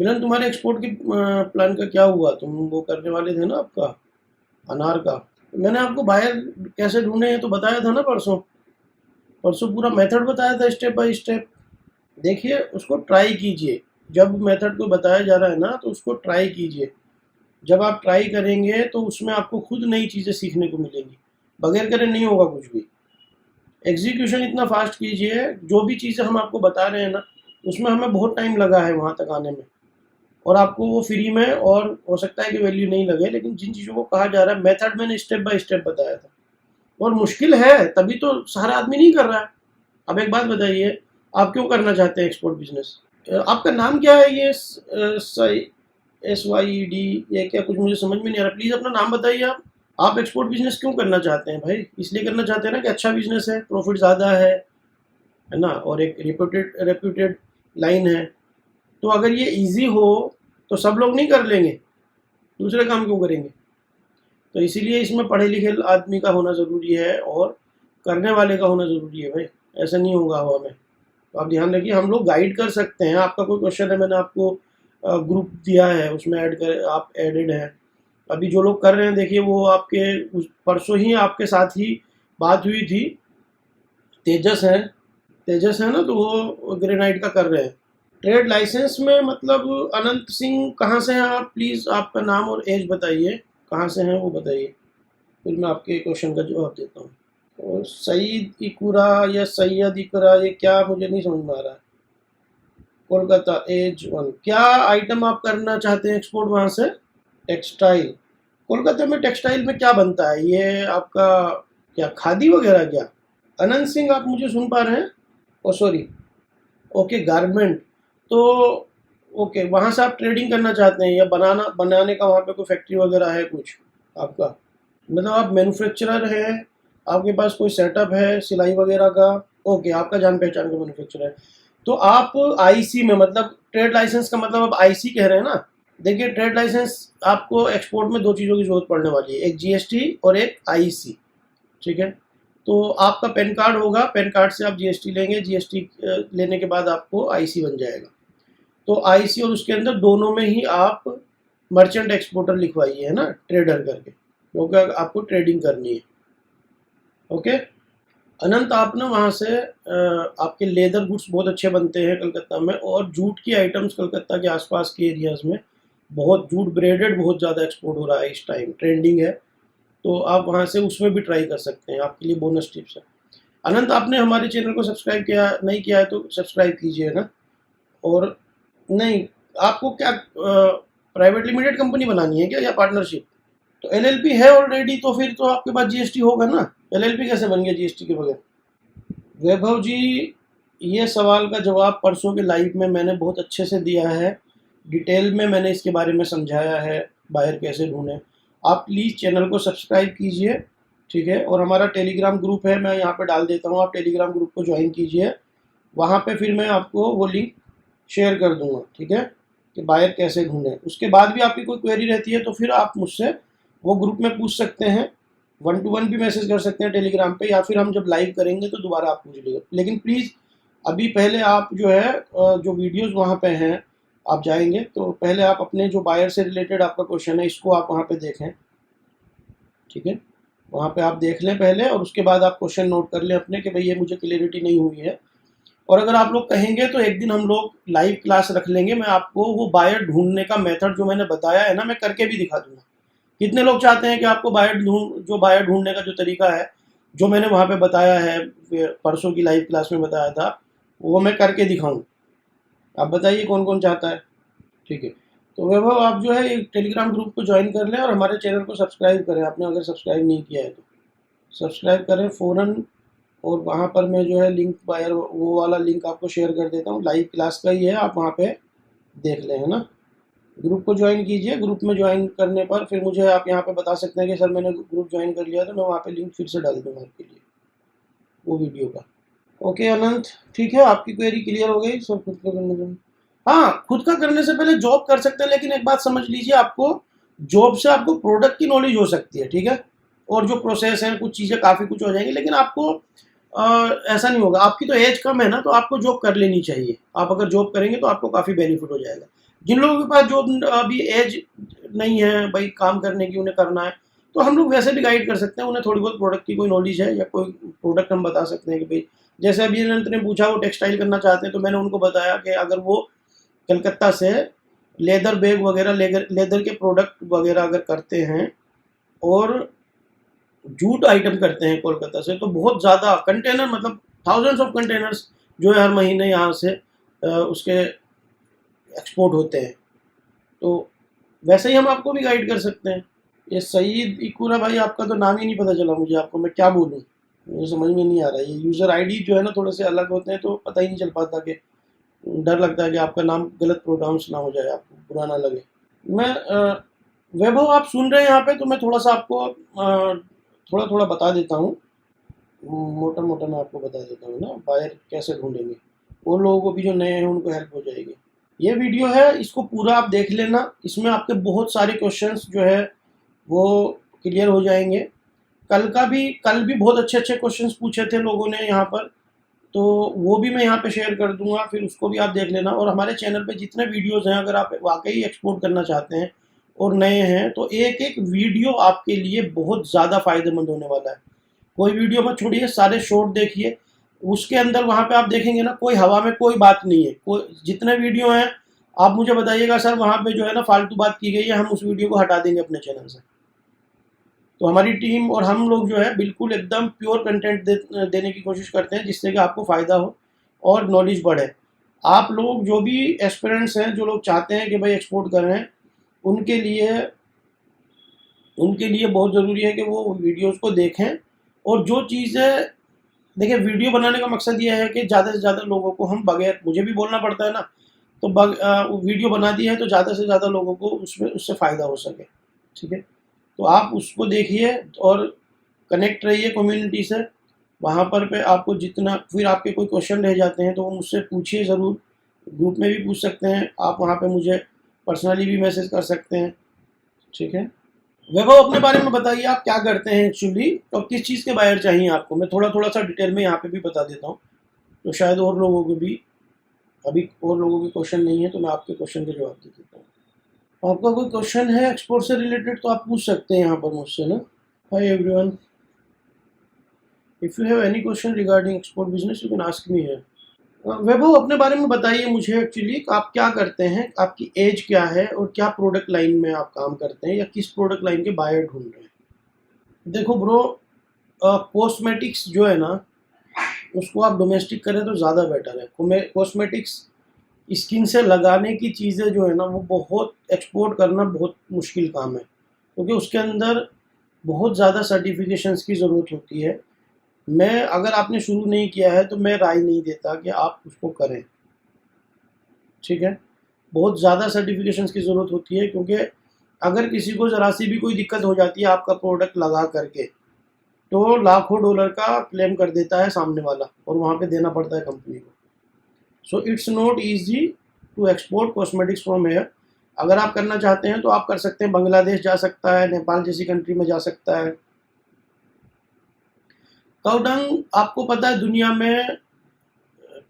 मिलन, तुम्हारे एक्सपोर्ट की प्लान का क्या हुआ? तुम वो करने वाले थे ना आपका, अनार का। मैंने आपको बायर कैसे ढूंढे हैं तो बताया था ना परसों। परसों पूरा मेथड बताया था स्टेप बाय स्टेप। देखिए, उसको ट्राई कीजिए। जब मेथड को बताया जा रहा है ना तो उसको ट्राई कीजिए। जब आप ट्राई करेंगे तो उसमें आपको खुद नई चीज़ें सीखने को मिलेंगी। बगैर करे नहीं होगा कुछ भी। एग्जीक्यूशन इतना फास्ट कीजिए। जो भी चीज़ें हम आपको बता रहे हैं ना, उसमें हमें बहुत टाइम लगा है वहाँ तक आने में, और आपको वो फ्री में, और हो सकता है कि वैल्यू नहीं लगे, लेकिन जिन चीज़ों को कहा जा रहा है, मेथड मैंने स्टेप बाय स्टेप बताया था। और मुश्किल है, तभी तो सारा आदमी नहीं कर रहा है। अब एक बात बताइए, आप क्यों करना चाहते हैं एक्सपोर्ट बिजनेस? आपका नाम क्या है? ये SYED, ये क्या, कुछ मुझे समझ में नहीं आ रहा। प्लीज़ अपना नाम बताइए आप एक्सपोर्ट बिजनेस क्यों करना चाहते हैं भाई? इसलिए करना चाहते हैं ना कि अच्छा बिजनेस है, प्रॉफिट ज़्यादा है ना, और एक रेप्यूटेड रेप्यूटेड लाइन है। तो अगर ये इजी हो तो सब लोग नहीं कर लेंगे, दूसरे काम क्यों करेंगे? तो इसीलिए इसमें पढ़े लिखे आदमी का होना ज़रूरी है, और करने वाले का होना ज़रूरी है भाई। ऐसा नहीं होगा हवा में। तो आप ध्यान रखिए, हम लोग गाइड कर सकते हैं। आपका कोई क्वेश्चन है, मैंने आपको ग्रुप दिया है, उसमें ऐड कर, आप एडेड हैं। अभी जो लोग कर रहे हैं, देखिए वो आपके परसों ही आपके साथ ही बात हुई थी। तेजस है ना, तो वो ग्रेनाइट का कर रहे हैं। ट्रेड लाइसेंस में मतलब अनंत सिंह कहाँ से हैं आप? प्लीज़ आपका नाम और एज बताइए, कहाँ से हैं वो बताइए, फिर मैं आपके क्वेश्चन का जवाब देता हूँ। और सईद इकुरा या सैयद इकरा, ये क्या, मुझे नहीं समझ में आ रहा है। कोलकाता, एज 1। क्या आइटम आप करना चाहते हैं एक्सपोर्ट वहाँ से? टेक्सटाइल। कोलकाता में टेक्सटाइल में क्या बनता है? ये आपका क्या खादी वगैरह क्या? अनंत सिंह, आप मुझे सुन पा रहे हैं? ओ सॉरी, ओके, गारमेंट। तो ओके, वहाँ से आप ट्रेडिंग करना चाहते हैं, या बनाने का वहाँ पे कोई फैक्ट्री वगैरह है कुछ आपका? मतलब आप मैन्युफैक्चरर हैं, आपके पास कोई सेटअप है सिलाई वगैरह का? ओके, आपका जान पहचान का मैन्युफैक्चरर है। तो आप आईसी में, मतलब ट्रेड लाइसेंस का मतलब आप आईसी कह रहे हैं ना? देखिए, ट्रेड लाइसेंस आपको एक्सपोर्ट में दो चीज़ों की जरूरत पड़ने वाली है, एक जीएसटी और एक आईसी। ठीक है, तो आपका पैन कार्ड होगा, पैन कार्ड से आप जीएसटी लेंगे, जीएसटी लेने के बाद आपको आईसी बन जाएगा। तो आईसी और उसके अंदर दोनों में ही आप मर्चेंट एक्सपोर्टर लिखवाइए, है ना, ट्रेडर करके, क्योंकि आपको ट्रेडिंग करनी है। ओके अनंत, आप ना वहाँ से आपके लेदर गुड्स बहुत अच्छे बनते हैं कलकत्ता में, और जूट की आइटम्स कलकत्ता के आसपास के एरियाज़ में बहुत जूट ब्रेडेड बहुत ज़्यादा एक्सपोर्ट हो रहा है, इस टाइम ट्रेंडिंग है। तो आप वहाँ से उसमें भी ट्राई कर सकते हैं, आपके लिए बोनस टिप्स है। अनंत, आपने हमारे चैनल को सब्सक्राइब किया नहीं किया है तो सब्सक्राइब कीजिए ना। और नहीं, आपको क्या प्राइवेट लिमिटेड कंपनी बनानी है क्या, या पार्टनरशिप? तो एलएलपी है ऑलरेडी, तो फिर तो आपके पास जीएसटी होगा ना। एलएलपी कैसे बन गया जीएसटी के बगैर? वैभव जी, ये सवाल का जवाब परसों के लाइव में मैंने बहुत अच्छे से दिया है, डिटेल में मैंने इसके बारे में समझाया है, बाहर कैसे ढूंढें। आप प्लीज़ चैनल को सब्सक्राइब कीजिए, ठीक है, और हमारा टेलीग्राम ग्रुप है, मैं यहाँ पे डाल देता हूँ, आप टेलीग्राम ग्रुप को ज्वाइन कीजिए। वहाँ पे फिर मैं आपको वो लिंक शेयर कर दूँगा, ठीक है, कि बायर कैसे ढूंढें। उसके बाद भी आपकी कोई क्वेरी रहती है तो फिर आप मुझसे वो ग्रुप में पूछ सकते हैं, 1 to 1 भी मैसेज कर सकते हैं टेलीग्राम पे, या फिर हम जब लाइव करेंगे तो दोबारा आप पूछ लीजिएगा। लेकिन प्लीज़ अभी पहले आप जो है जो वीडियोस वहाँ पे हैं, आप जाएंगे तो पहले आप अपने जो बायर से रिलेटेड आपका क्वेश्चन है, इसको आप वहाँ पे देखें, ठीक है, वहाँ पे आप देख लें पहले, और उसके बाद आप क्वेश्चन नोट कर लें अपने कि भाई ये मुझे क्लियरिटी नहीं हुई है। और अगर आप लोग कहेंगे तो एक दिन हम लोग लाइव क्लास रख लेंगे, मैं आपको वो बायर ढूंढने का मेथड जो मैंने बताया है ना, मैं करके भी दिखा दूंगा। कितने लोग चाहते हैं कि आपको बायर ढूंढने का जो तरीका है, जो मैंने वहाँ पे बताया है, परसों की लाइव क्लास में बताया था, वो मैं करके दिखाऊं? आप बताइए कौन कौन चाहता है? ठीक है, तो वैभव, आप जो है एक टेलीग्राम ग्रुप को ज्वाइन कर लें, और हमारे चैनल को सब्सक्राइब करें, आपने अगर सब्सक्राइब नहीं किया है तो सब्सक्राइब करें फ़ौरन। और वहाँ पर मैं जो है लिंक, बायर वो वाला लिंक आपको शेयर कर देता हूँ, लाइव क्लास का ही है, आप वहाँ पे देख लें, है ना। ग्रुप को ज्वाइन कीजिए, ग्रुप में ज्वाइन करने पर फिर मुझे आप यहाँ पे बता सकते हैं कि सर मैंने ग्रुप ज्वाइन कर लिया, तो मैं वहाँ पे लिंक फिर से डाल दूँगा आपके लिए वो वीडियो का। ओके अनंत, ठीक है, आपकी क्वेरी क्लियर हो गई सब खुद का करने से। हाँ, खुद का करने से पहले जॉब कर सकते हैं, लेकिन एक बात समझ लीजिए, आपको जॉब से आपको प्रोडक्ट की नॉलेज हो सकती है, ठीक है, और जो प्रोसेस है, कुछ चीज़ें काफ़ी कुछ हो जाएंगी, लेकिन आपको ऐसा नहीं होगा। आपकी तो एज कम है ना, तो आपको जॉब कर लेनी चाहिए। आप अगर जॉब करेंगे तो आपको काफ़ी बेनिफिट हो जाएगा। जिन लोगों के पास जो अभी एज नहीं है भाई काम करने की, उन्हें करना है, तो हम लोग वैसे भी गाइड कर सकते हैं। उन्हें थोड़ी बहुत प्रोडक्ट की कोई नॉलेज है या कोई प्रोडक्ट हम बता सकते हैं कि भाई, जैसे अभी अनंत ने पूछा वो टेक्सटाइल करना चाहते हैं, तो मैंने उनको बताया कि अगर वो कलकत्ता से लेदर बैग वगैरह, लेदर के प्रोडक्ट वगैरह अगर करते हैं और जूट आइटम करते हैं कोलकाता से, तो बहुत ज़्यादा कंटेनर, मतलब थाउजेंड्स ऑफ कंटेनर्स जो है हर महीने यहाँ से उसके एक्सपोर्ट होते हैं। तो वैसे ही हम आपको भी गाइड कर सकते हैं। ये सईद इकुरा भाई, आपका तो नाम ही नहीं पता चला मुझे, आपको मैं क्या बोलूँ, मुझे समझ में नहीं आ रहा है। ये यूज़र आईडी जो है ना थोड़े से अलग होते हैं, तो पता ही नहीं चल पाता, कि डर लगता है कि आपका नाम गलत प्रोनाउंस ना हो जाए, आपको बुरा ना लगे। मैं वैभव आप सुन रहे हैं यहाँ पे, तो मैं थोड़ा सा आपको थोड़ा थोड़ा बता देता हूँ, मोटा मोटा मैं आपको बता देता हूँ ना, बायर कैसे ढूंढेंगे। वो लोगों को भी जो नए हैं उनको हेल्प हो जाएगी। ये वीडियो है, इसको पूरा आप देख लेना, इसमें आपके बहुत सारे क्वेश्चंस जो है वो क्लियर हो जाएंगे। कल भी बहुत अच्छे अच्छे क्वेश्चंस पूछे थे लोगों ने यहाँ पर, तो वो भी मैं यहाँ पे शेयर कर दूंगा, फिर उसको भी आप देख लेना। और हमारे चैनल पे जितने वीडियोस हैं, अगर आप वाकई एक्सपोर्ट करना चाहते हैं और नए हैं, तो एक एक वीडियो आपके लिए बहुत ज़्यादा फ़ायदेमंद होने वाला है। कोई वीडियो मत छोड़िए, सारे शॉर्ट देखिए। उसके अंदर वहाँ पे आप देखेंगे ना, कोई हवा में कोई बात नहीं है। कोई जितने वीडियो हैं आप मुझे बताइएगा सर वहाँ पे जो है ना फालतू बात की गई है, हम उस वीडियो को हटा देंगे अपने चैनल से। तो हमारी टीम और हम लोग जो है बिल्कुल एकदम प्योर कंटेंट देने की कोशिश करते हैं, जिससे कि आपको फ़ायदा हो और नॉलेज बढ़े। आप लोग जो भी एस्पिरेंट्स हैं, जो लोग चाहते हैं कि भाई एक्सपोर्ट कर रहे हैं, उनके लिए उनके लिए बहुत ज़रूरी है कि वो वीडियोस को देखें। और जो चीज़ें, देखिए वीडियो बनाने का मकसद ये है कि ज़्यादा से ज़्यादा लोगों को हम, बगैर मुझे भी बोलना पड़ता है ना, तो वीडियो बना दी है तो ज़्यादा से ज़्यादा लोगों को उससे फ़ायदा हो सके। ठीक है, तो आप उसको देखिए और कनेक्ट रहिए कम्युनिटी से। वहाँ पर पे आपको जितना, फिर आपके कोई क्वेश्चन रह जाते हैं तो वो मुझसे पूछिए ज़रूर, ग्रुप में भी पूछ सकते हैं आप, वहाँ पे मुझे पर्सनली भी मैसेज कर सकते हैं। ठीक है, वैभव अपने बारे में बताइए, आप क्या करते हैं एक्चुअली, और किस चीज़ के बायर चाहिए आपको। मैं थोड़ा थोड़ा सा डिटेल में यहाँ पे भी बता देता हूँ, तो शायद और लोगों को भी, अभी और लोगों के क्वेश्चन नहीं है तो मैं आपके क्वेश्चन के जवाब दे देता हूँ। आपका कोई क्वेश्चन है एक्सपोर्ट से रिलेटेड तो आप पूछ सकते हैं यहाँ पर मुझसे ना। Hi everyone, if you have any question regarding export business you can ask me here. Vaibhav अपने बारे में बताइए मुझे एक्चुअली, आप क्या करते हैं, आपकी एज क्या है और क्या प्रोडक्ट लाइन में आप काम करते हैं, या किस प्रोडक्ट लाइन के बायर ढूंढ रहे हैं। देखो ब्रो, कॉस्मेटिक्स जो है ना, उसको आप डोमेस्टिक करें तो ज़्यादा बेटर है। कॉस्मेटिक्स स्किन से लगाने की चीज़ें जो है ना, वो बहुत एक्सपोर्ट करना बहुत मुश्किल काम है, क्योंकि उसके अंदर बहुत ज़्यादा सर्टिफिकेशंस की ज़रूरत होती है। मैं, अगर आपने शुरू नहीं किया है तो मैं राय नहीं देता कि आप उसको करें। ठीक है, बहुत ज़्यादा सर्टिफिकेशंस की ज़रूरत होती है, क्योंकि अगर किसी को ज़रा सी भी कोई दिक्कत हो जाती है आपका प्रोडक्ट लगा करके, तो लाखों डॉलर का क्लेम कर देता है सामने वाला, और वहाँ पे देना पड़ता है कंपनी को। So it's not easy to export cosmetics from here. अगर आप करना चाहते हैं तो आप कर सकते हैं, बांग्लादेश जा सकता है, नेपाल जैसी कंट्री में जा सकता है। काउडंग आपको पता है दुनिया में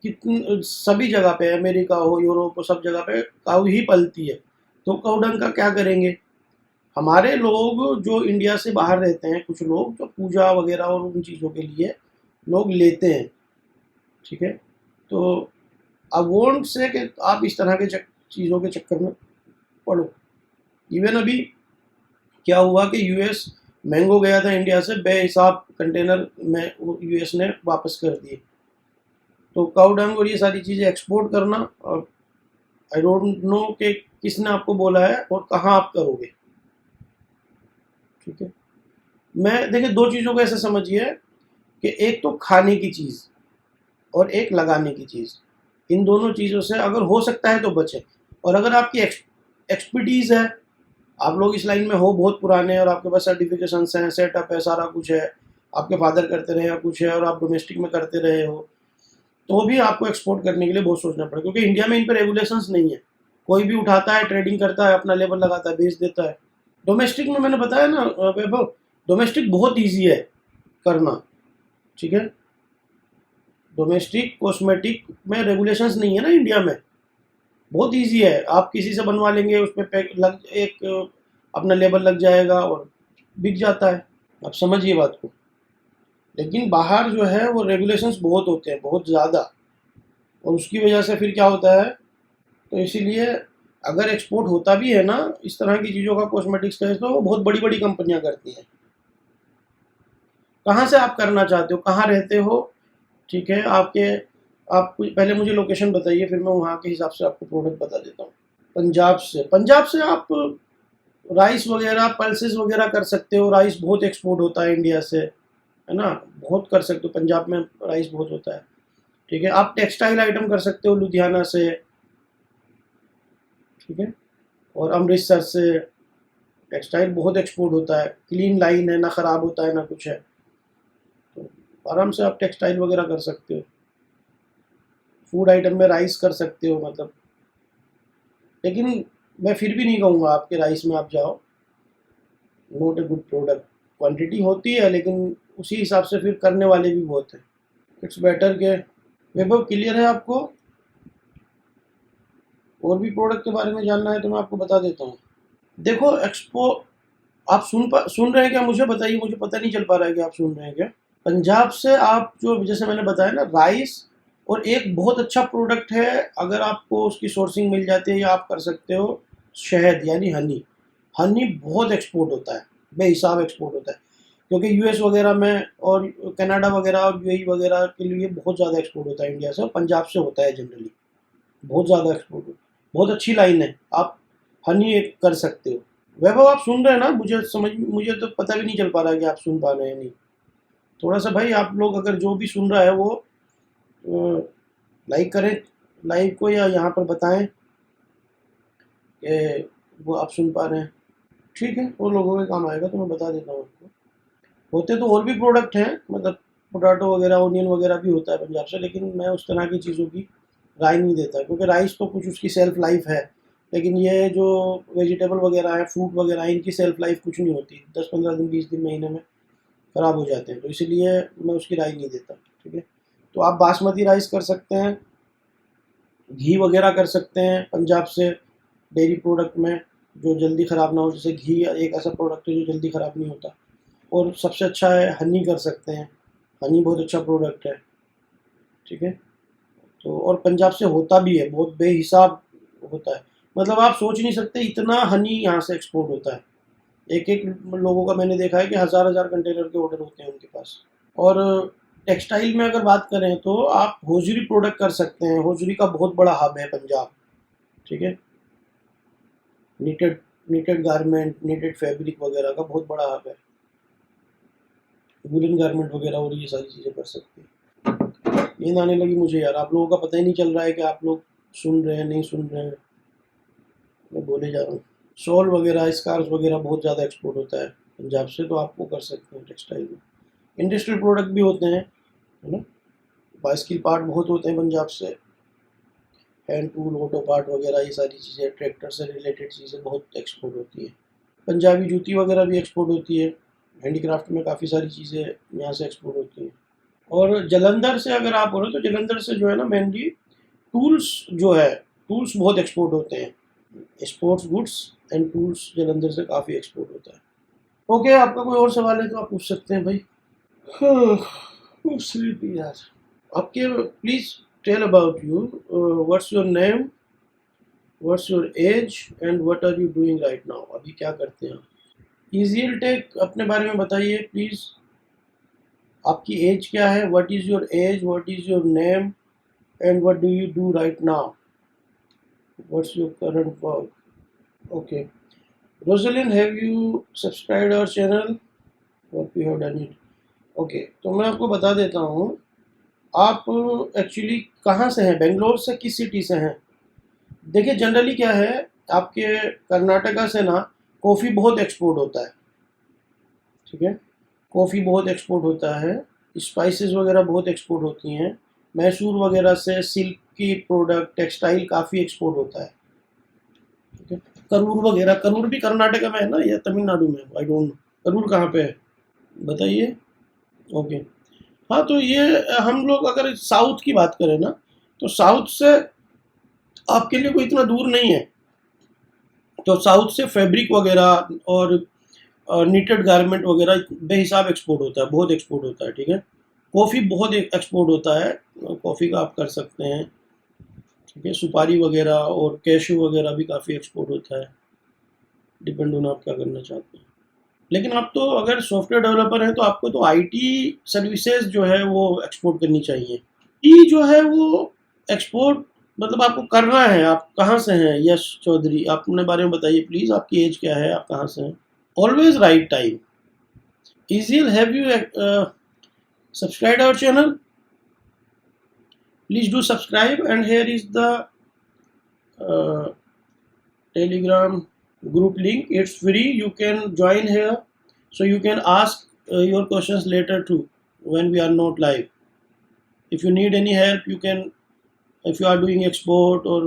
कितनी, सभी जगह पे, अमेरिका हो, यूरोप हो, सब जगह पे काऊ ही पलती है। तो काउडंग का क्या करेंगे। हमारे लोग जो इंडिया से बाहर रहते हैं, कुछ लोग जो पूजा वगैरह और उन चीज़ों के लिए लोग लेते हैं। ठीक है, तो आई वोंट से कि आप इस तरह के चीज़ों के चक्कर में पड़ो। इवन अभी क्या हुआ कि यूएस मैंगो गया था इंडिया से, बेहिसाब कंटेनर में यूएस ने वापस कर दिए। तो काऊ डंग और ये सारी चीज़ें एक्सपोर्ट करना, और आई डोंट नो कि किसने आपको बोला है और कहाँ आप करोगे। ठीक है, मैं, देखिए दो चीज़ों को ऐसे समझिए कि एक तो खाने की चीज़ और एक लगाने की चीज़। इन दोनों चीज़ों से अगर हो सकता है तो बचें। और अगर आपकी एक्सपर्टीज़ है, आप लोग इस लाइन में हो बहुत पुराने, और आपके पास सर्टिफिकेशंस हैं, सेटअप है, सारा कुछ है, आपके फादर करते रहे या कुछ है, और आप डोमेस्टिक में करते रहे हो, तो भी आपको एक्सपोर्ट करने के लिए बहुत सोचना पड़ेगा, क्योंकि इंडिया में इन पर रेगुलेशंस नहीं है। कोई भी उठाता है, ट्रेडिंग करता है, अपना लेबल लगाता है, बेच देता है। डोमेस्टिक में मैंने बताया ना वैभव, डोमेस्टिक बहुत ईजी है करना। ठीक है, डोमेस्टिक कॉस्मेटिक में रेगुलेशंस नहीं है ना इंडिया में, बहुत इजी है, आप किसी से बनवा लेंगे, उस पर एक अपना लेबल लग जाएगा और बिक जाता है। आप समझिए बात को। लेकिन बाहर जो है वो रेगुलेशंस बहुत होते हैं, बहुत ज़्यादा, और उसकी वजह से फिर क्या होता है, तो इसीलिए अगर एक्सपोर्ट होता भी है ना इस तरह की चीज़ों का, कॉस्मेटिक्स का, तो वो बहुत बड़ी बड़ी कंपनियां करती हैं। कहाँ से आप करना चाहते हो, कहाँ रहते हो, ठीक है, आप पहले मुझे लोकेशन बताइए, फिर मैं वहाँ के हिसाब से आपको प्रोडक्ट बता देता हूँ। पंजाब से आप राइस वगैरह, पल्सेस वगैरह कर सकते हो। राइस बहुत एक्सपोर्ट होता है इंडिया से, है ना, बहुत कर सकते हो, पंजाब में राइस बहुत होता है। ठीक है, आप टेक्सटाइल आइटम कर सकते हो लुधियाना से, ठीक है, और अमृतसर से टेक्सटाइल बहुत एक्सपोर्ट होता है, क्लीन लाइन है, ना ख़राब होता है ना कुछ है, तो आराम से आप टेक्सटाइल वगैरह कर सकते हो। फूड आइटम में राइस कर सकते हो, मतलब, लेकिन मैं फिर भी नहीं कहूँगा आपके राइस में आप जाओ, not a good product. Quantity होती है लेकिन उसी हिसाब से फिर करने वाले भी बहुत हैं। इट्स बेटर के वैभव, क्लियर है आपको? और भी प्रोडक्ट के बारे में जानना है तो मैं आपको बता देता हूँ। देखो एक्सपो, आप सुन रहे हैं क्या? मुझे बताइए, मुझे पता नहीं चल पा रहा है कि आप सुन रहे हैं क्या। पंजाब से आप जो, जैसे मैंने बताया ना, राइस, और एक बहुत अच्छा प्रोडक्ट है, अगर आपको उसकी सोर्सिंग मिल जाती है या आप कर सकते हो, शहद यानी हनी। हनी बहुत एक्सपोर्ट होता है, बेहिसाब एक्सपोर्ट होता है, क्योंकि यूएस वगैरह में और कनाडा वगैरह और यूएई वगैरह के लिए बहुत ज़्यादा एक्सपोर्ट होता है इंडिया से, और पंजाब से होता है जनरली, बहुत ज़्यादा एक्सपोर्ट होता है। बहुत अच्छी लाइन है, आप हनी एक कर सकते हो। वैभव आप सुन रहे हैं ना? मुझे तो पता भी नहीं चल पा रहा है कि आप सुन पा रहे हैं नहीं। थोड़ा सा भाई आप लोग अगर जो भी सुन रहा है वो लाइक करें लाइव को, या यहाँ पर बताएं कि वो आप सुन पा रहे हैं। ठीक है, वो लोगों के काम आएगा तो मैं बता देता हूँ आपको। होते तो और भी प्रोडक्ट हैं, मतलब पोटैटो वगैरह, ओनियन वगैरह भी होता है पंजाब से, लेकिन मैं उस तरह की चीज़ों की राय नहीं देता, क्योंकि राइस तो कुछ उसकी सेल्फ लाइफ है, लेकिन ये जो वेजिटेबल वगैरह है, फ्रूट वगैरह है, इनकी सेल्फ लाइफ कुछ नहीं होती, 10-15 दिन, 20 दिन, महीने में ख़राब हो जाते हैं, तो इसीलिए मैं उसकी राय नहीं देता। ठीक है, तो आप बासमती राइस कर सकते हैं, घी वगैरह कर सकते हैं पंजाब से, डेयरी प्रोडक्ट में जो जल्दी ख़राब ना हो, जैसे घी एक ऐसा प्रोडक्ट है जो जल्दी ख़राब नहीं होता। और सबसे अच्छा है हनी कर सकते हैं, हनी बहुत अच्छा प्रोडक्ट है। ठीक है, तो और पंजाब से होता भी है, बहुत बेहिसाब होता है, मतलब आप सोच नहीं सकते इतना हनी यहाँ से एक्सपोर्ट होता है। एक एक लोगों का मैंने देखा है कि हज़ार हज़ार कंटेनर के ऑर्डर होते हैं उनके पास। और टेक्सटाइल में अगर बात करें तो आप होजरी प्रोडक्ट कर सकते हैं, होजरी का बहुत बड़ा हब है पंजाब। ठीक है, needed needed garment, needed fabric वगैरह का बहुत बड़ा हब है, वुलन गारमेंट वगैरह, और ये सारी चीज़ें कर सकते हैं। नींद आने लगी मुझे यार, आप लोगों का पता ही नहीं चल रहा है कि आप लोग सुन रहे हैं नहीं सुन रहे हैं, मैं बोले जा रहा हूँ। शॉल वगैरह, स्कार्फ वगैरह बहुत ज़्यादा एक्सपोर्ट होता है पंजाब से, तो आप वो कर सकते हैं टेक्सटाइल में। इंडस्ट्रियल प्रोडक्ट भी होते हैं, है ना, बाइस्किल पार्ट बहुत होते हैं पंजाब से, हैंड टूल, ऑटो पार्ट वगैरह, ये सारी चीज़ें, ट्रैक्टर से रिलेटेड चीज़ें बहुत एक्सपोर्ट होती है। पंजाबी जूती वगैरह भी एक्सपोर्ट होती है, हैंडीक्राफ्ट में काफ़ी सारी चीज़ें यहाँ से एक्सपोर्ट होती हैं। और जलंधर से अगर आप बोलो तो जलंधर से जो है ना, मेनली टूल्स जो है, टूल्स बहुत एक्सपोर्ट होते हैं, sports goods and tools Jalandhar से काफ़ी एक्सपोर्ट होता है। ओके, आपका कोई और सवाल है तो आप पूछ सकते हैं भाई। स्लीपी यार। आपके please tell about you, what's your name, what's your age, and what are you doing right now? अभी क्या करते हैं आप? ईजीएल टेक, अपने बारे में बताइए प्लीज। आपकी एज क्या है? What is your age, what is your name, and what do you do right now? What's your current work? Okay, Roslyn, have you subscribed our channel? What you have done it? Okay, तो मैं आपको बता देता हूँ, आप actually कहाँ से हैं, बेंगलोर से, किस सिटी से हैं? देखिए जनरली क्या है, आपके कर्नाटका से ना कॉफ़ी बहुत एक्सपोर्ट होता है। ठीक है, कॉफ़ी बहुत एक्सपोर्ट होता है, स्पाइसेस वगैरह बहुत एक्सपोर्ट होती हैं, मैसूर वगैरह से सिल्क की प्रोडक्ट, टेक्सटाइल काफ़ी एक्सपोर्ट होता है। ठीक है, करूर वगैरह, करूर भी कर्नाटका में है ना या तमिलनाडु में, आई डोंट नो, करूर कहाँ पे है बताइए। ओके, हाँ, तो ये हम लोग अगर साउथ की बात करें ना, तो साउथ से आपके लिए कोई इतना दूर नहीं है। तो साउथ से फैब्रिक वगैरह और नीटेड गारमेंट वगैरह बेहिसाब एक्सपोर्ट होता है, बहुत एक्सपोर्ट होता है, ठीक है। कॉफ़ी बहुत एक्सपोर्ट होता है, कॉफ़ी का आप कर सकते हैं, ठीक है। सुपारी वगैरह और कैशू वगैरह भी काफ़ी एक्सपोर्ट होता है, डिपेंड ऑन आप क्या करना चाहते हैं। लेकिन आप तो अगर सॉफ्टवेयर डेवलपर हैं तो आपको तो आईटी सर्विसेज जो है वो एक्सपोर्ट करनी चाहिए। ई जो है वो एक्सपोर्ट मतलब आपको करना है। आप कहाँ से हैं यश चौधरी, आप अपने बारे में बताइए प्लीज़, आपकी एज क्या है, आप कहाँ से हैं। Always right time. इजियल, have you subscribe our channel? Please do subscribe and here is the telegram group link. It's free, you can join here, so you can ask your questions later too when we are not live. If you need any help, you can, if you are doing export or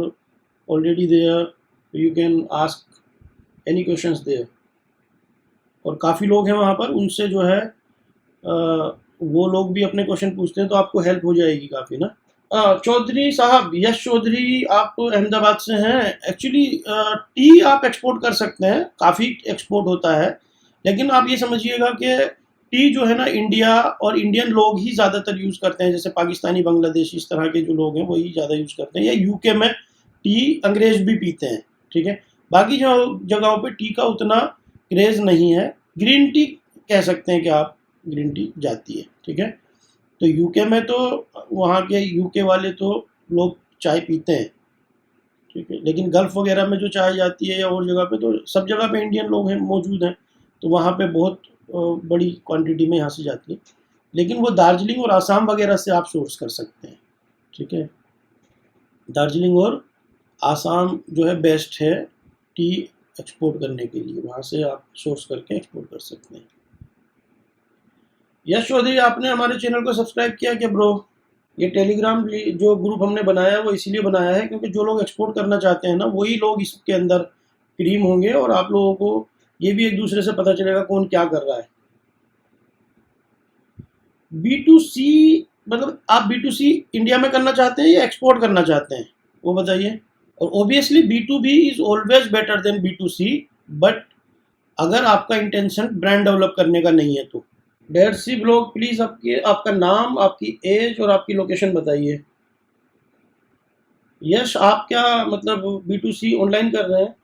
already there, you can ask any questions there. और काफ़ी लोग हैं वहाँ पर, उनसे जो है वो लोग भी अपने क्वेश्चन पूछते हैं, तो आपको हेल्प हो जाएगी काफ़ी ना। चौधरी साहब, यश चौधरी, आप अहमदाबाद से हैं। एक्चुअली टी आप एक्सपोर्ट कर सकते हैं, काफ़ी एक्सपोर्ट होता है, लेकिन आप ये समझिएगा कि टी जो है ना इंडिया और इंडियन लोग ही ज़्यादातर यूज़ करते हैं, जैसे पाकिस्तानी, बांग्लादेशी, इस तरह के जो लोग हैं वही ज़्यादा यूज़ करते हैं। या यूके में टी अंग्रेज भी पीते हैं, ठीक है। बाकी जो जगहों पे टी का उतना क्रेज़ नहीं है। ग्रीन टी कह सकते हैं कि आप, ग्रीन टी जाती है, ठीक है। तो यूके में तो वहाँ के यूके वाले तो लोग चाय पीते हैं, ठीक है। लेकिन गल्फ़ वगैरह में जो चाय जाती है या और जगह पे, तो सब जगह पे इंडियन लोग हैं, मौजूद हैं, तो वहाँ पे बहुत बड़ी क्वांटिटी में यहाँ से जाती है। लेकिन वो दार्जिलिंग और आसाम वगैरह से आप सोर्स कर सकते हैं, ठीक है। दार्जिलिंग और आसाम जो है बेस्ट है टी एक्सपोर्ट करने के लिए, वहाँ से आप सोर्स करके एक्सपोर्ट कर सकते हैं। यश चौधरी, आपने हमारे चैनल को सब्सक्राइब किया क्या ब्रो? ये टेलीग्राम जो ग्रुप हमने बनाया है वो इसीलिए बनाया है क्योंकि जो लोग एक्सपोर्ट करना चाहते हैं ना, वही लोग इसके अंदर क्रीम होंगे, और आप लोगों को ये भी एक दूसरे से पता चलेगा कौन क्या कर रहा है। B2C मतलब आप B2C इंडिया में करना चाहते हैं या एक्सपोर्ट करना चाहते हैं, वो बताइए। और obviously B2B is always better than B2C, but अगर आपका इंटेंशन ब्रांड डेवलप करने का नहीं है तो। डेयरसी ब्लॉग, प्लीज़ आपका नाम, आपकी एज और आपकी लोकेशन बताइए। यश, आप क्या मतलब B2C ऑनलाइन कर रहे हैं,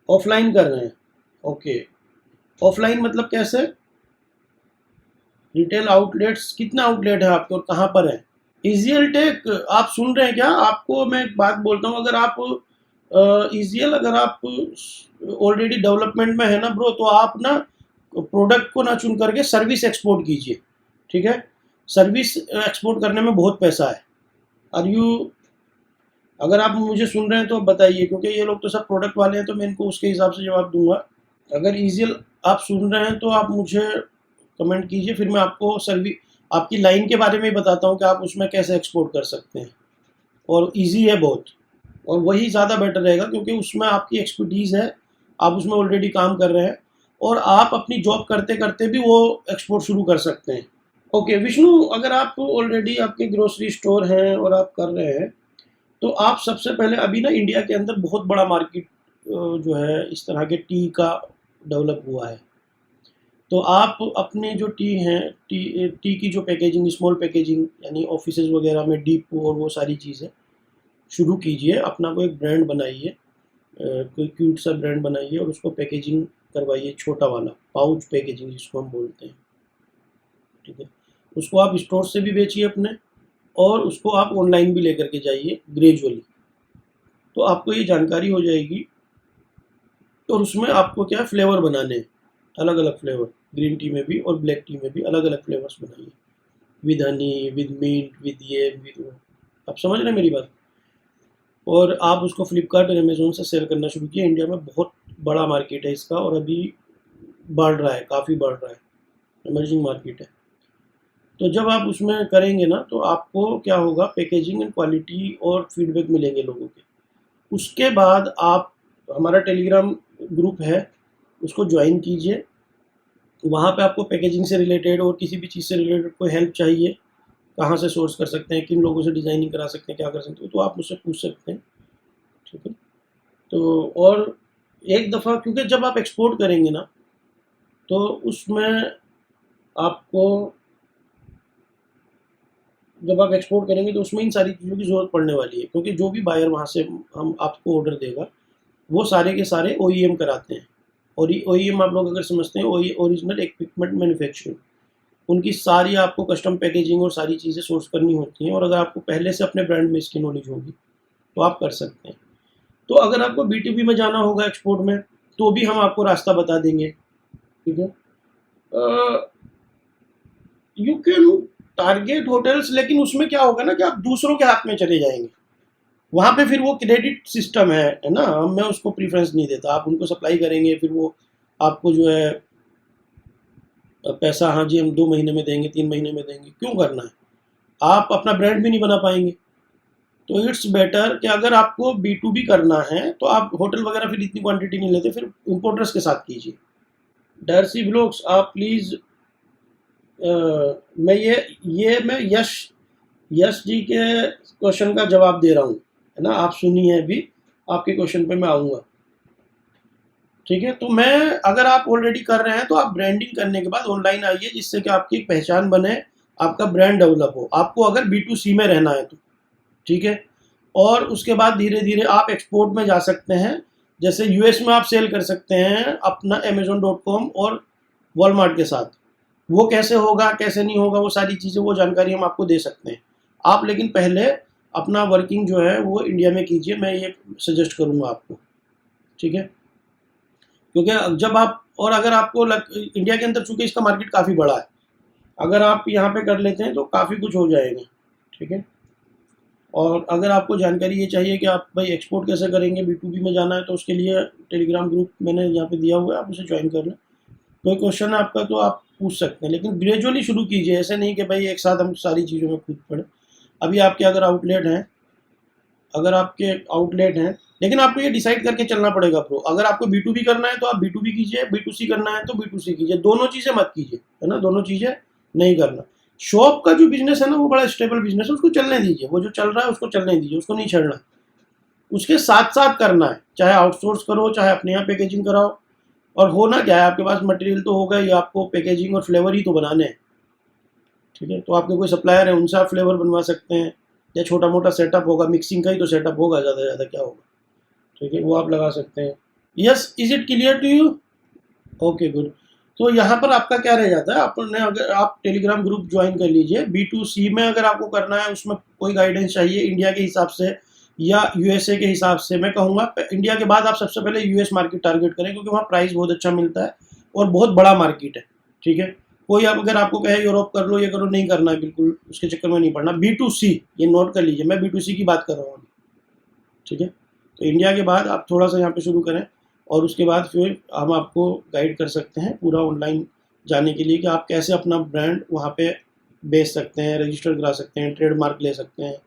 ऑफलाइन कर रहे हैं? ओके, ऑफलाइन मतलब कैसे? रिटेल आउटलेट्स, कितना आउटलेट है आपके और कहाँ पर है? इजियल टेक, आप सुन रहे हैं क्या? आपको मैं एक बात बोलता हूँ, अगर आप इजियल, अगर आप ऑलरेडी डेवलपमेंट में है ना ब्रो, तो आप ना प्रोडक्ट को ना चुन करके सर्विस एक्सपोर्ट कीजिए, ठीक है। सर्विस एक्सपोर्ट करने में बहुत पैसा है। और अगर आप मुझे सुन रहे हैं तो बताइए, क्योंकि ये लोग तो सब प्रोडक्ट वाले हैं, तो मैं इनको उसके हिसाब से जवाब दूंगा। अगर इजियल आप सुन रहे हैं तो आप मुझे कमेंट कीजिए, फिर मैं आपको आपकी लाइन के बारे में बताता हूँ कि आप उसमें कैसे एक्सपोर्ट कर सकते हैं। और ईजी है बहुत, और वही ज़्यादा बेटर रहेगा क्योंकि उसमें आपकी एक्सपर्टीज़ है, आप उसमें ऑलरेडी काम कर रहे हैं, और आप अपनी जॉब करते करते भी वो एक्सपोर्ट शुरू कर सकते हैं। ओके विष्णु, अगर आप ऑलरेडी आपके ग्रोसरी स्टोर हैं और आप कर रहे हैं, तो आप सबसे पहले अभी ना इंडिया के अंदर बहुत बड़ा मार्केट जो है इस तरह के टी का डेवलप हुआ है। तो आप अपने जो टी हैं, टी की जो पैकेजिंग, स्मॉल पैकेजिंग, यानी ऑफिसेज वगैरह में डीप और वो सारी चीज़ें शुरू कीजिए। अपना कोई एक ब्रांड बनाइए, कोई क्यूट सा ब्रांड बनाइए और उसको पैकेजिंग करवाइए, छोटा वाला पाउच पैकेजिंग जिसको हम बोलते हैं, ठीक है। उसको आप स्टोर से भी बेचिए अपने, और उसको आप ऑनलाइन भी लेकर के जाइए ग्रेजुअली, तो आपको ये जानकारी हो जाएगी। और उसमें आपको क्या फ्लेवर बनाने हैं, अलग अलग फ्लेवर, ग्रीन टी में भी और ब्लैक टी में भी अलग अलग फ्लेवर्स बनाइए, with honey, with mint, with ये, विद वो। आप समझ रहे हैं मेरी बात? और आप उसको फ्लिपकार्ट और अमेज़ोन से सेल करना शुरू किया। इंडिया में बहुत बड़ा मार्केट है इसका, और अभी बढ़ रहा है, काफ़ी बढ़ रहा है, इमर्जिंग मार्केट है। तो जब आप उसमें करेंगे ना, तो आपको क्या होगा, पैकेजिंग एंड क्वालिटी और फीडबैक मिलेंगे लोगों के। उसके बाद आप, हमारा टेलीग्राम ग्रुप है, उसको ज्वाइन कीजिए। वहाँ पे आपको पैकेजिंग से रिलेटेड और किसी भी चीज़ से रिलेटेड कोई हेल्प चाहिए, कहाँ से सोर्स कर सकते हैं, किन लोगों से डिज़ाइनिंग करा सकते हैं, क्या कर सकते हैं, तो आप मुझसे पूछ सकते हैं। ठीक है, तो और एक दफ़ा, क्योंकि जब आप एक्सपोर्ट करेंगे ना, तो उसमें आपको, जब आप एक्सपोर्ट करेंगे तो उसमें इन सारी चीज़ों की ज़रूरत पड़ने वाली है, क्योंकि जो भी बायर वहाँ से हम आपको ऑर्डर देगा, वो सारे के सारे OEM कराते हैं। और OEM आप लोग अगर समझते हैं, ओरिजिनल इक्विपमेंट मैन्युफैक्चरिंग, उनकी सारी आपको कस्टम पैकेजिंग और सारी चीज़ें सोर्स करनी होती हैं। और अगर आपको पहले से अपने ब्रांड में इसकी नॉलेज होगी तो आप कर सकते हैं। तो अगर आपको B2B में जाना होगा एक्सपोर्ट में, तो भी हम आपको रास्ता बता देंगे। ठीक है, यू कैन टारगेट होटल्स, लेकिन उसमें क्या होगा ना कि आप दूसरों के हाथ में चले जाएंगे। वहाँ पे फिर वो क्रेडिट सिस्टम है ना, मैं उसको प्रीफरेंस नहीं देता। आप उनको सप्लाई करेंगे, फिर वो आपको जो है पैसा, हाँ जी हम 2 महीने में देंगे, 3 महीने में देंगे, क्यों करना है? आप अपना ब्रांड भी नहीं बना पाएंगे। तो इट्स बेटर कि अगर आपको B2B करना है तो आप होटल वगैरह फिर इतनी क्वांटिटी नहीं लेते, फिर इम्पोर्टर्स के साथ कीजिए। डर्सी ब्लॉग्स, आप प्लीज़, मैं यश जी के क्वेश्चन का जवाब दे रहा हूँ, है ना, आप सुनिए, अभी आपके क्वेश्चन पे मैं आऊँगा। ठीक है, तो मैं, अगर आप ऑलरेडी कर रहे हैं तो आप ब्रांडिंग करने के बाद ऑनलाइन आइए, जिससे कि आपकी एक पहचान बने, आपका ब्रांड डेवलप हो। आपको अगर B2C में रहना है तो ठीक है, और उसके बाद धीरे धीरे आप एक्सपोर्ट में जा सकते हैं। जैसे US में आप सेल कर सकते हैं अपना Amazon.com और वॉलमार्ट के साथ। वो कैसे होगा, कैसे नहीं होगा, वो सारी चीज़ें, वो जानकारी हम आपको दे सकते हैं। आप लेकिन पहले अपना वर्किंग जो है वो इंडिया में कीजिए, मैं ये सजेस्ट करूँगा आपको। ठीक है, क्योंकि जब आप, और अगर आपको इंडिया के अंदर चूँकि इसका मार्केट काफ़ी बड़ा है, अगर आप यहाँ पे कर लेते हैं तो काफ़ी कुछ हो जाएगा। ठीक है, और अगर आपको जानकारी ये चाहिए कि आप भाई एक्सपोर्ट कैसे करेंगे, B2B में जाना है, तो उसके लिए टेलीग्राम ग्रुप मैंने यहाँ पे दिया हुआ है, आप उसे ज्वाइन कर लें। कोई क्वेश्चन है आपका तो आप पूछ सकते हैं, लेकिन ग्रेजुअली शुरू कीजिए, ऐसे नहीं कि भाई एक साथ हम सारी चीज़ों में कूद पड़े। अभी आपके अगर आउटलेट हैं, लेकिन आपको ये डिसाइड करके चलना पड़ेगा प्रो। अगर आपको B2B करना है तो आप B2B कीजिए, B2C करना है तो B2C कीजिए, दोनों चीज़ें मत कीजिए, है ना, दोनों चीज़ें नहीं करना। शॉप का जो बिजनेस है ना, वो बड़ा स्टेबल बिजनेस है, उसको चलने दीजिए, वो जो चल रहा है उसको चलने दीजिए, उसको नहीं छेड़ना। उसके साथ साथ करना है, चाहे आउटसोर्स करो, चाहे अपने यहाँ पैकेजिंग कराओ। और होना क्या है, आपके पास मटेरियल तो होगा ही, आपको पैकेजिंग और फ्लेवर ही तो बनाने हैं। ठीक है, तो आपके कोई सप्लायर है, उनसे आप फ्लेवर बनवा सकते हैं, या छोटा मोटा सेटअप होगा, मिक्सिंग का ही तो सेटअप होगा, ज़्यादा से ज़्यादा क्या होगा। ठीक है, वो आप लगा सकते हैं। Yes, is it clear to you? Okay, good. तो यहाँ पर आपका क्या रह जाता है, आपने, अगर आप टेलीग्राम ग्रुप ज्वाइन कर लीजिए। B2C में अगर आपको करना है, उसमें कोई गाइडेंस चाहिए इंडिया के हिसाब से या USA के हिसाब से, मैं कहूँगा इंडिया के बाद आप सबसे पहले US मार्केट टारगेट करें, क्योंकि वहाँ प्राइस बहुत अच्छा मिलता है और बहुत बड़ा मार्केट है। ठीक है, कोई आप अगर आपको कहे यूरोप कर लो, ये करो, नहीं करना है, बिल्कुल उसके चक्कर में नहीं पड़ना। B2C ये नोट कर लीजिए, मैं B2C की बात कर रहा हूँ। ठीक है, तो इंडिया के बाद आप थोड़ा सा यहाँ पे शुरू करें, और उसके बाद फिर हम आपको गाइड कर सकते हैं पूरा ऑनलाइन जाने के लिए, कि आप कैसे अपना ब्रांड वहाँ पे बेच सकते हैं, रजिस्टर करा सकते हैं, ट्रेडमार्क ले सकते हैं।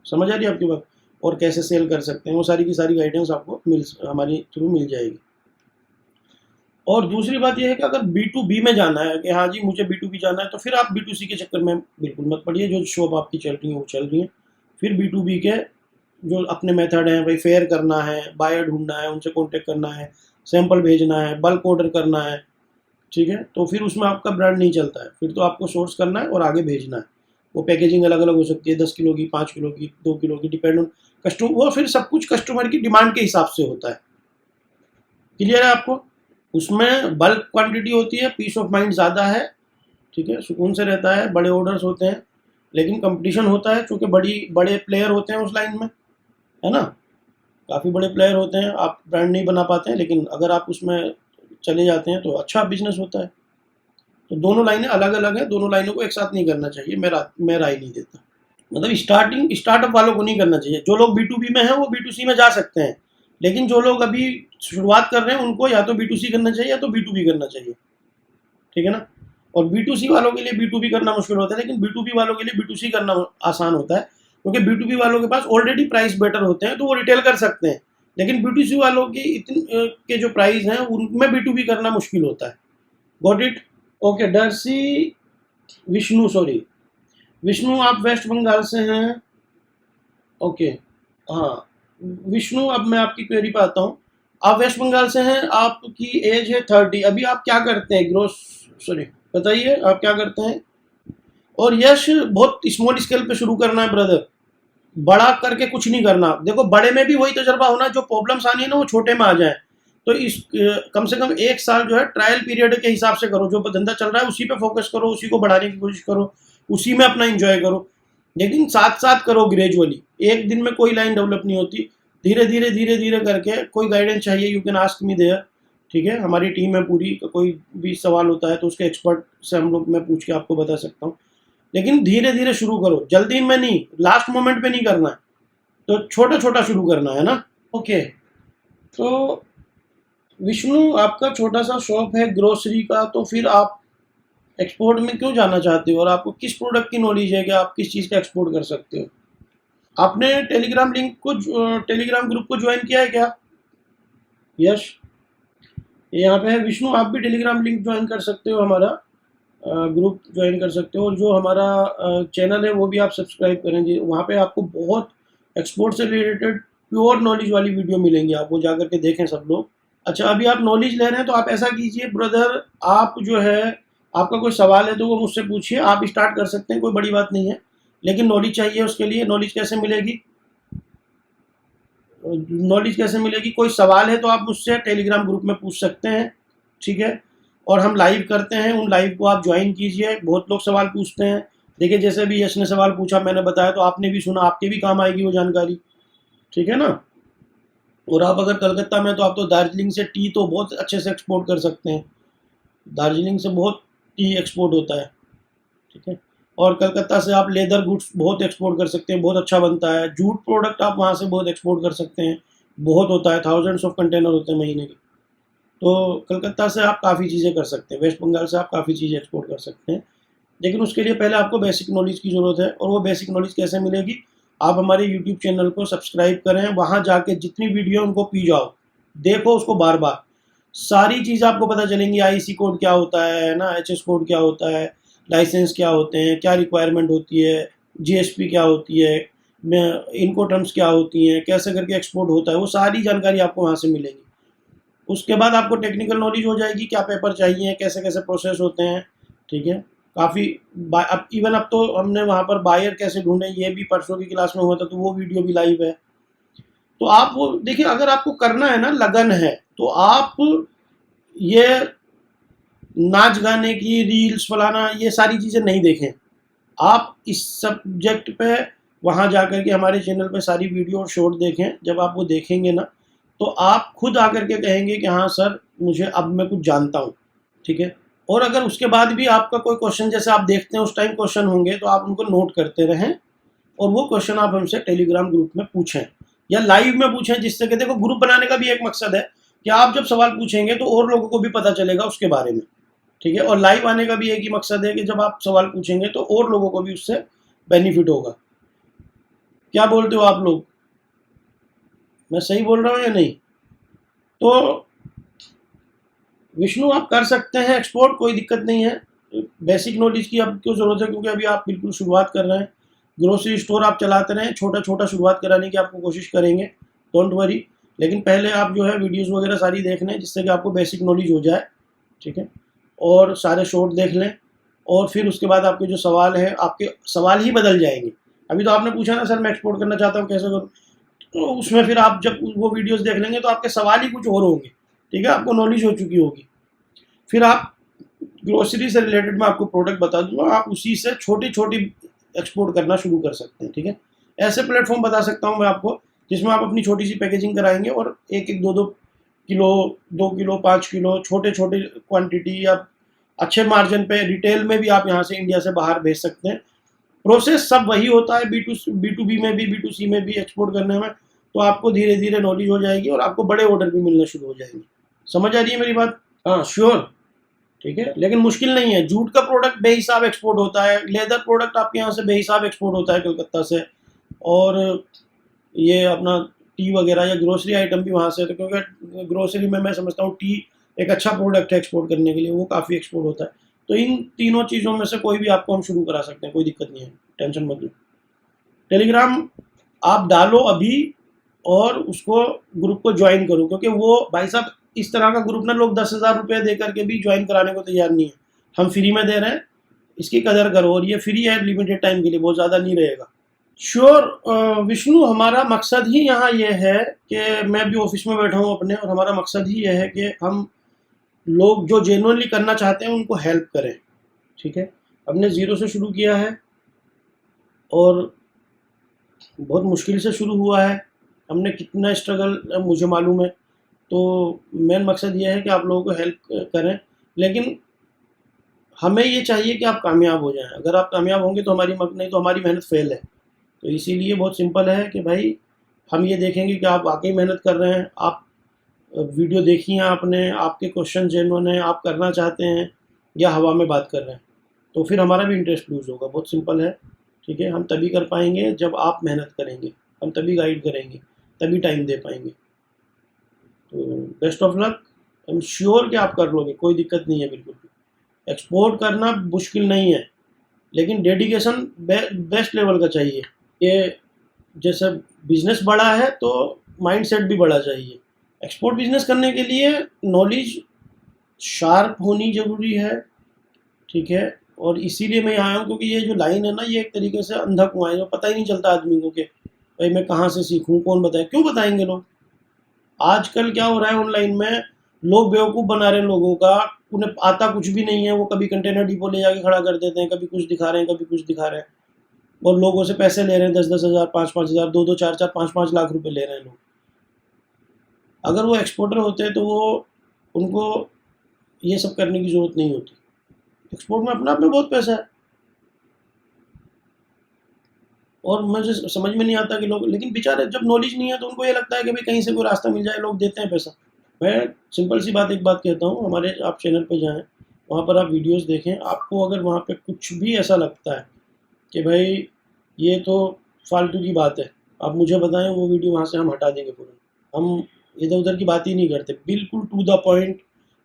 समझ आ रही है आपकी बात? और कैसे सेल कर सकते हैं, वो सारी की सारी गाइडेंस आपको हमारी थ्रू मिल जाएगी। और दूसरी बात यह है कि अगर B2B में जाना है कि हाँ जी मुझे B2B जाना है, तो फिर आप B2C के चक्कर में बिल्कुल मत पड़िए। जो शॉप आपकी चल रही है वो चल रही है, फिर B2B के जो अपने मेथड हैं, भाई फेयर करना है, बायर ढूंढना है, उनसे कांटेक्ट करना है, सैंपल भेजना है, बल्क ऑर्डर करना है। ठीक है, तो फिर उसमें आपका ब्रांड नहीं चलता है, फिर तो आपको सोर्स करना है और आगे भेजना है। वो पैकेजिंग अलग अलग हो सकती है, 10 किलो की, 5 किलो की, 2 किलो की, डिपेंड ऑन कस्टमर। वो फिर सब कुछ कस्टमर की डिमांड के हिसाब से होता है। क्लियर है आपको? उसमें बल्क क्वांटिटी होती है, पीस ऑफ माइंड ज़्यादा है। ठीक है, सुकून से रहता है, बड़े ऑर्डर्स होते हैं, लेकिन कंपटीशन होता है, क्योंकि बड़े प्लेयर होते हैं उस लाइन में, है ना, काफ़ी बड़े प्लेयर होते हैं। आप ब्रांड नहीं बना पाते हैं, लेकिन अगर आप उसमें चले जाते हैं तो अच्छा बिजनेस होता है। तो दोनों लाइनें अलग अलग हैं, दोनों लाइनों को एक साथ नहीं करना चाहिए, मैं राय नहीं देता। मतलब स्टार्टअप वालों को नहीं करना चाहिए। जो लोग B2B में हैं वो B2C में जा सकते हैं, लेकिन जो लोग अभी शुरुआत कर रहे हैं उनको या तो B2C करना चाहिए या तो B2B करना चाहिए। ठीक है ना, और B2C वालों के लिए B2B करना मुश्किल होता है, लेकिन B2B वालों के लिए B2C करना आसान होता है, क्योंकि B2B वालों के पास ऑलरेडी प्राइस बेटर होते हैं, तो वो रिटेल कर सकते हैं। लेकिन B2C वालों की के जो प्राइस हैं उनमें B2B करना मुश्किल होता है। Got it? Okay, Darcy Vishnu, sorry, Vishnu आप वेस्ट बंगाल से हैं? ओके। हाँ विष्णु, अब मैं आपकी क्वेरी पे आता हूँ। आप वेस्ट बंगाल से हैं, आपकी एज है 30, अभी आप क्या करते हैं? सॉरी, बताइए आप क्या करते हैं? और यश, बहुत स्मॉल स्केल पे शुरू करना है ब्रदर, बड़ा करके कुछ नहीं करना। देखो बड़े में भी वही तजर्बा होना, जो प्रॉब्लम्स आनी है ना वो छोटे में आ जाए। तो इस कम से कम 1 साल जो है ट्रायल पीरियड के हिसाब से करो, जो धंधा चल रहा है उसी पे फोकस करो, उसी को बढ़ाने की कोशिश करो, उसी में अपना इंजॉय करो, लेकिन साथ साथ करो ग्रेजुअली। एक दिन में कोई लाइन डेवलप नहीं होती, धीरे धीरे धीरे धीरे करके। कोई गाइडेंस चाहिए you can ask me there, ठीक है? हमारी टीम है पूरी, कोई भी सवाल होता है तो उसके एक्सपर्ट से हम लोग, मैं पूछ के आपको बता सकता हूँ। लेकिन धीरे धीरे शुरू करो, जल्दी में नहीं, लास्ट मोमेंट पे नहीं करना है, तो छोटा छोटा शुरू करना है ना। ओके। तो विष्णु, आपका छोटा सा शॉप है ग्रोसरी का, तो फिर आप एक्सपोर्ट में क्यों जाना चाहते हो? और आपको किस प्रोडक्ट की नॉलेज है कि आप किस चीज़ का एक्सपोर्ट कर सकते हो? आपने टेलीग्राम ग्रुप को ज्वाइन किया है क्या? यश, यहाँ पे है विष्णु, आप भी टेलीग्राम लिंक ज्वाइन कर सकते हो, हमारा ग्रुप ज्वाइन कर सकते हो, और जो हमारा चैनल है वो भी आप सब्सक्राइब करेंगे। वहाँ पे आपको बहुत एक्सपोर्ट से रिलेटेड प्योर नॉलेज वाली वीडियो मिलेंगी, आप वो जा करके देखें सब लोग। अच्छा, अभी आप नॉलेज ले रहे हैं तो आप ऐसा कीजिए ब्रदर, आप जो है, आपका कोई सवाल है तो वो मुझसे पूछिए, आप स्टार्ट कर सकते हैं, कोई बड़ी बात नहीं है। लेकिन नॉलेज चाहिए, उसके लिए नॉलेज कैसे मिलेगी? नॉलेज कैसे मिलेगी? कोई सवाल है तो आप मुझसे टेलीग्राम ग्रुप में पूछ सकते हैं, ठीक है? और हम लाइव करते हैं, उन लाइव को आप ज्वाइन कीजिए। बहुत लोग सवाल पूछते हैं, देखिए जैसे भी यश ने सवाल पूछा, मैंने बताया तो आपने भी सुना, आपके भी काम आएगी वो जानकारी, ठीक है ना? और आप अगर कलकत्ता में, तो आप तो दार्जिलिंग से टी तो बहुत अच्छे से एक्सपोर्ट कर सकते हैं, दार्जिलिंग से बहुत टी एक्सपोर्ट होता है, ठीक है? और कलकत्ता से आप लेदर गुड्स बहुत एक्सपोर्ट कर सकते हैं, बहुत अच्छा बनता है। जूट प्रोडक्ट आप वहाँ से बहुत एक्सपोर्ट कर सकते हैं, बहुत होता है, थाउजेंड्स ऑफ कंटेनर होते हैं महीने के। तो कलकत्ता से आप काफ़ी चीज़ें कर सकते हैं, वेस्ट बंगाल से आप काफ़ी चीज़ें एक्सपोर्ट कर सकते हैं। लेकिन उसके लिए पहले आपको बेसिक नॉलेज की ज़रूरत है, और वो बेसिक नॉलेज कैसे मिलेगी? आप हमारे यूट्यूब चैनल को सब्सक्राइब करें, वहाँ जाके जितनी वीडियो उनको पी जाओ, देखो उसको बार बार, सारी चीज़ आपको पता चलेंगी। आईसी कोड क्या होता है ना, एचएस कोड क्या होता है, लाइसेंस क्या होते हैं, क्या रिक्वायरमेंट होती है, जीएसपी क्या होती है, इनको टर्म्स क्या होती हैं, कैसे करके एक्सपोर्ट होता है, वो सारी जानकारी आपको वहाँ से मिलेगी। उसके बाद आपको टेक्निकल नॉलेज हो जाएगी, क्या पेपर चाहिए, कैसे कैसे प्रोसेस होते हैं, ठीक है? काफ़ी अब इवन अब तो हमने वहाँ पर बायर कैसे ढूंढे, ये भी परसों की क्लास में हुआ था, तो वो वीडियो भी लाइव है। तो आप वो देखिए, अगर आपको करना है ना, लगन है, तो आप ये नाच गाने की रील्स फलाना ये सारी चीज़ें नहीं देखें। आप इस सब्जेक्ट पे वहाँ जा कर के हमारे चैनल पे सारी वीडियो और शॉर्ट देखें। जब आप वो देखेंगे ना, तो आप खुद आकर के कहेंगे कि हाँ सर, मुझे अब मैं कुछ जानता हूँ, ठीक है? और अगर उसके बाद भी आपका कोई क्वेश्चन, जैसे आप देखते हैं उस टाइम क्वेश्चन होंगे, तो आप उनको नोट करते रहें, और वो क्वेश्चन आप हमसे टेलीग्राम ग्रुप में पूछें या लाइव में पूछें, जिससे कि देखो ग्रुप बनाने का भी एक मकसद है कि आप जब सवाल पूछेंगे तो और लोगों को भी पता चलेगा उसके बारे में, ठीक है? और लाइव आने का भी एक ही मकसद है कि जब आप सवाल पूछेंगे तो और लोगों को भी उससे बेनिफिट होगा। क्या बोलते हो आप लोग? मैं सही बोल रहा हूँ या नहीं? तो विष्णु, आप कर सकते हैं एक्सपोर्ट, कोई दिक्कत नहीं है। बेसिक नॉलेज की आपको ज़रूरत है, क्योंकि अभी आप बिल्कुल शुरुआत कर रहे हैं। ग्रोसरी स्टोर आप चलाते रहें, छोटा छोटा शुरुआत कराने की आपको कोशिश करेंगे, डोंट वरी। लेकिन पहले आप जो है वीडियोस वगैरह सारी देख लें, जिससे कि आपको बेसिक नॉलेज हो जाए, ठीक है? और सारे शॉर्ट देख लें, और फिर उसके बाद आपके जो सवाल हैं, आपके सवाल ही बदल जाएंगे। अभी तो आपने पूछा ना सर मैं एक्सपोर्ट करना चाहता हूँ, कैसे करूँ? तो उसमें फिर आप जब वो वीडियोस देख लेंगे तो आपके सवाल ही कुछ और होंगे, ठीक है? आपको नॉलेज हो चुकी होगी। फिर आप ग्रोसरी से रिलेटेड मैं आपको प्रोडक्ट बता दूंगा, आप उसी से छोटी छोटी एक्सपोर्ट करना शुरू कर सकते हैं, ठीक है? ऐसे प्लेटफॉर्म बता सकता हूँ मैं आपको, जिसमें आप अपनी छोटी सी पैकेजिंग कराएंगे, और एक एक 2 किलो 2 किलो 5 किलो छोटे छोटे क्वांटिटी, या अच्छे मार्जिन पे रिटेल में भी आप यहाँ से इंडिया से बाहर भेज सकते हैं। प्रोसेस सब वही होता है, बी टू बी में भी, बी2सी में भी एक्सपोर्ट करने में। तो आपको धीरे धीरे नॉलेज हो जाएगी, और आपको बड़े ऑर्डर भी मिलने शुरू हो जाएंगे। समझ आ रही है मेरी बात? हाँ श्योर, ठीक है? लेकिन मुश्किल नहीं है। जूट का प्रोडक्ट बेहिसाब एक्सपोर्ट होता है, लेदर प्रोडक्ट आपके यहाँ से बेहिसाब एक्सपोर्ट होता है कलकत्ता से, और ये अपना टी वगैरह या ग्रोसरी आइटम भी वहाँ से, तो क्योंकि ग्रोसरी में मैं समझता हूँ टी एक अच्छा प्रोडक्ट है एक्सपोर्ट करने के लिए, वो काफ़ी एक्सपोर्ट होता है। तो इन तीनों चीज़ों में से कोई भी आपको हम शुरू करा सकते हैं, कोई दिक्कत नहीं है। टेंशन मत लो। टेलीग्राम आप डालो अभी और उसको ग्रुप को ज्वाइन करो, क्योंकि वो भाई साहब इस तरह का ग्रुप ना लोग 10,000 रुपये दे करके भी ज्वाइन कराने को तैयार नहीं है। हम फ्री में दे रहे हैं, इसकी कदर करो। और ये फ्री है, लिमिटेड टाइम के लिए, बहुत ज़्यादा नहीं रहेगा। श्योर विष्णु, हमारा मकसद ही यहाँ ये है कि मैं भी ऑफिस में बैठा हूँ अपने, और हमारा मकसद ही ये है कि हम लोग जो जेन्युइनली करना चाहते हैं उनको हेल्प करें। ठीक है, हमने ज़ीरो से शुरू किया है और बहुत मुश्किल से शुरू हुआ है। हमने कितना स्ट्रगल मुझे मालूम है। तो मेन मकसद ये है कि आप लोगों को हेल्प करें, लेकिन हमें ये चाहिए कि आप कामयाब हो जाएं। अगर आप कामयाब होंगे तो नहीं तो हमारी मेहनत फेल है। तो इसीलिए बहुत सिंपल है कि भाई हम ये देखेंगे कि आप वाकई मेहनत कर रहे हैं, आप वीडियो देखी हैं आपने, आपके क्वेश्चन जेन्युइन हैं, आप करना चाहते हैं, या हवा में बात कर रहे हैं, तो फिर हमारा भी इंटरेस्ट लूज़ होगा। बहुत सिंपल है। ठीक है, हम तभी कर पाएंगे जब आप मेहनत करेंगे, हम तभी गाइड करेंगे, तभी टाइम दे पाएंगे। तो best of luck. I am sure कि आप कर लोगे, कोई दिक्कत नहीं है बिल्कुल भी। एक्सपोर्ट करना मुश्किल नहीं है, लेकिन डेडिकेशन बेस्ट लेवल का चाहिए। ये जैसे बिजनेस बड़ा है तो माइंडसेट भी बड़ा चाहिए। एक्सपोर्ट बिजनेस करने के लिए नॉलेज शार्प होनी ज़रूरी है। ठीक है, और इसीलिए मैं यहाँ आया हूँ, क्योंकि ये जो लाइन है ना, ये एक तरीके से अंधा कुआं है, जो पता ही नहीं चलता आदमी को कि भाई मैं कहाँ से सीखूँ, कौन बताए, क्यों बताएंगे लोग। आजकल क्या हो रहा है, ऑनलाइन में लोग बेवकूफ़ बना रहे हैं लोगों का। उन्हें आता कुछ भी नहीं है, वो कभी कंटेनर डिपो ले जाके खड़ा कर देते हैं, कभी कुछ दिखा रहे हैं, कभी कुछ दिखा रहे हैं, और लोगों से पैसे ले रहे हैं 10-10 हज़ार, 5-5 हज़ार, 2-2, 4-4, 5-5 लाख रुपए ले रहे हैं लोग। अगर वो एक्सपोर्टर होते हैं तो वो उनको ये सब करने की ज़रूरत नहीं होती। एक्सपोर्ट में अपने आप में बहुत पैसा है, और मुझे समझ में नहीं आता कि लोग, लेकिन बेचारे जब नॉलेज नहीं है तो उनको ये लगता है कि भाई कहीं से कोई रास्ता मिल जाए, लोग देते हैं पैसा। मैं सिंपल सी बात एक बात कहता हूँ, हमारे आप चैनल पे जाएं, वहाँ पर आप वीडियोस देखें, आपको अगर वहाँ पे कुछ भी ऐसा लगता है कि भाई ये तो फालतू की बात है, आप मुझे बताएं, वो वीडियो वहाँ से हम हटा देंगे पूरा। हम इधर उधर की बात ही नहीं करते, बिल्कुल टू द पॉइंट।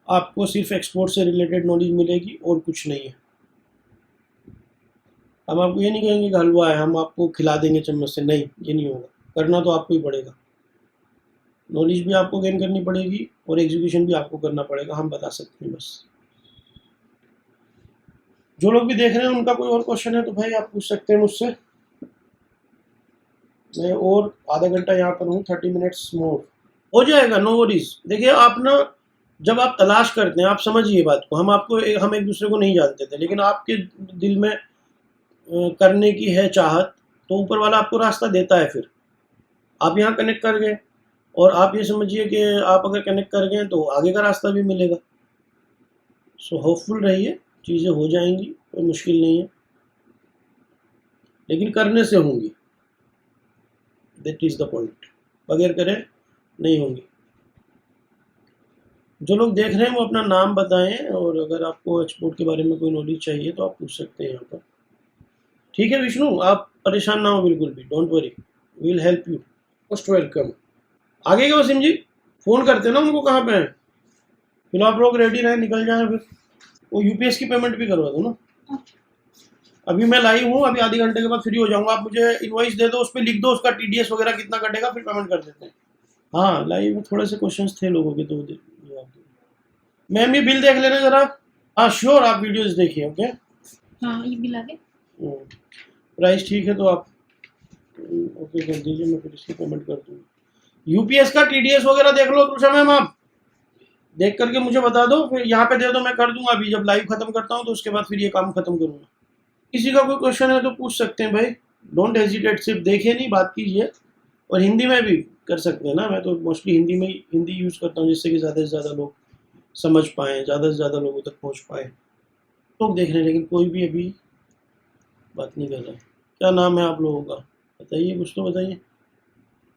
आपको सिर्फ एक्सपोर्ट से रिलेटेड नॉलेज मिलेगी और कुछ नहीं है। हम आपको ये नहीं कहेंगे कि हलवा है, हम आपको खिला देंगे चम्मच से, नहीं, ये नहीं होगा। करना तो आपको ही पड़ेगा। नॉलेज भी आपको गेन करनी पड़ेगी और एग्जीक्यूशन भी आपको करना पड़ेगा, हम बता सकते हैं बस। जो लोग भी देख रहे हैं उनका कोई और क्वेश्चन है तो भाई आप पूछ सकते हैं मुझसे। मैं और आधा घंटा यहाँ पर हूँ, 30 मिनट्स मोर हो जाएगा, नो वरीज। देखिए आप ना, जब आप तलाश करते हैं, आप समझिए बात को, हम एक दूसरे को नहीं जानते थे, लेकिन आपके दिल में करने की है चाहत, तो ऊपर वाला आपको रास्ता देता है। फिर आप यहाँ कनेक्ट कर गए, और आप ये समझिए कि आप अगर कनेक्ट कर गए तो आगे का रास्ता भी मिलेगा। सो होपफुल रहिए, चीज़ें हो जाएंगी, कोई मुश्किल नहीं है, लेकिन करने से होंगी। That is the point. बगैर करे नहीं होंगी। जो लोग देख रहे हैं वो अपना नाम बताएं, और अगर आपको एक्सपोर्ट के बारे में कोई नॉलेज चाहिए तो आप पूछ सकते हैं यहाँ पर। ठीक है विष्णु, आप परेशान ना हो बिल्कुल भी, don't worry, will help you, most welcome. आगे क्या वसीम जी, फ़ोन करते हैं ना उनको, कहाँ पे हैं? फिर आप लोग रेडी रहें, निकल जाएं। फिर वो यूपीएस की पेमेंट भी करवा दो ना। अभी मैं लाइव हूँ, अभी आधे घंटे के बाद फ्री हो जाऊँगा। आप मुझे इनवॉइस दे दो, उस पर लिख दो उसका टीडीएस वगैरह कितना कटेगा, फिर पेमेंट कर देते हैं। हाँ, लाइव में थोड़े से क्वेश्चंस थे लोगों के, तो जवाब दो। मैम ये बिल देख लेना ज़रा। हाँ श्योर, आप वीडियोस देखिए। ओके, हाँ ये बिल आ गए। प्राइस ठीक है तो आप ओके कर दीजिए, मैं फिर इसकी पेमेंट कर दूँगा। यूपीएस का टीडीएस वगैरह देख लो तुषा मैम, आप देख करके मुझे बता दो, फिर यहाँ पे दे दो, मैं कर दूंगा। अभी जब लाइव खत्म करता हूँ तो उसके बाद फिर ये काम खत्म करूँगा। किसी का कोई क्वेश्चन है तो पूछ सकते हैं भाई, डोंट हेजिटेट, सिर्फ देखिए नहीं, बात कीजिए। और हिंदी में भी कर सकते हैं ना, मैं तो मोस्टली हिंदी यूज़ करता हूँ, जिससे कि ज़्यादा से ज़्यादा लोग समझ पाएँ, ज़्यादा से ज़्यादा लोगों तक पहुँच पाए। लोग देख रहे हैं लेकिन कोई भी अभी बात नहीं कर रहा है। क्या नाम है आप लोगों का, बताइए, कुछ तो बताइए।